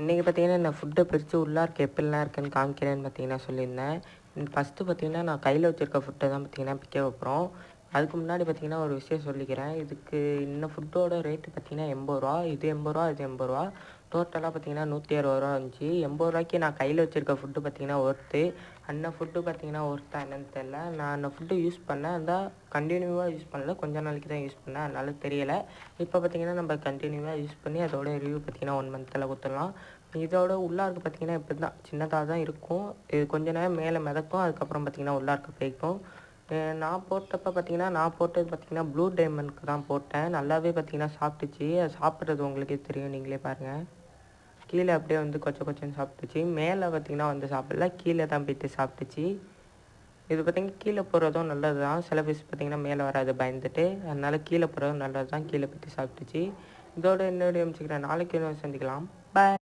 இன்றைக்கி பார்த்தீங்கன்னா இந்த ஃபுட்டை பிரித்து உள்ளார்க்க எப்படிலாம் இருக்குன்னு காமிக்கிறேன்னு பார்த்தீங்கன்னா சொல்லியிருந்தேன். ஃபஸ்ட்டு பார்த்தீங்கன்னா நான் கையில் வச்சுருக்க ஃபுட்டை தான் பார்த்தீங்கன்னா பிக்க வைப்போம். அதுக்கு முன்னாடி பார்த்தீங்கன்னா ஒரு விஷயம் சொல்லிக்கிறேன். இதுக்கு இந்த ஃபுட்டோட ரேட்டு பார்த்தீங்கன்னா ரூ. 80. இது ரூ. 80, இது ரூ. 80. டோட்டலாக பார்த்தீங்கன்னா ரூ. 160 இருந்துச்சு. ரூ. 80க்கு நான் கையில் வச்சுருக்க ஃபுட்டு பார்த்தீங்கன்னா ஒர்த்து. அந்த ஃபுட்டு பார்த்தீங்கன்னா ஒர்த்தா என்னன்னு தெரில. நான் அந்த ஃபுட்டு யூஸ் பண்ணேன். அந்த கண்டினியூவாக யூஸ் பண்ணல. கொஞ்ச நாளைக்கு தான் யூஸ் பண்ணேன். அதனால தெரியலை. இப்போ பார்த்தீங்கன்னா நம்ம கண்டினியூவாக யூஸ் பண்ணி அதோட ரிவ்யூ பார்த்தீங்கன்னா 1 மந்த்தில் கொடுத்துடலாம். இதோட உள்ளார்க்கு பார்த்தீங்கன்னா இப்படி தான் சின்னதாக தான் இருக்கும். இது கொஞ்ச நேரம் மேலே மிதக்கும். அதுக்கப்புறம் பார்த்தீங்கன்னா உள்ளார்க்கு போய்க்கும். நான் போட்டப்போ பார்த்தீங்கன்னா நான் போட்டது பார்த்தீங்கன்னா ப்ளூ டைமண்ட்க்கு தான் போட்டேன். நல்லாவே பார்த்தீங்கன்னா சாப்பிட்டுச்சு. அது சாப்பிட்றது உங்களுக்கே தெரியும், நீங்களே பாருங்கள். கீழே அப்படியே வந்து கொச்ச கொச்சன்னு சாப்பிட்டுச்சு. மேலே பார்த்தீங்கன்னா வந்து சாப்பிடல, கீழே தான் போய்ட்டு சாப்பிட்டுச்சு. இது பார்த்தீங்கன்னா கீழே போடுறதும் நல்லது தான். சில பீஸ் பார்த்தீங்கன்னா மேலே வராது பயந்துட்டு. அதனால கீழே போடுறதும் நல்லது தான். கீழே போய்ட்டு சாப்பிட்டுச்சு. இதோட இன்னொரு முடிச்சுக்கிறேன். நாளைக்கு இன்னும் சந்திக்கலாம். பாய்.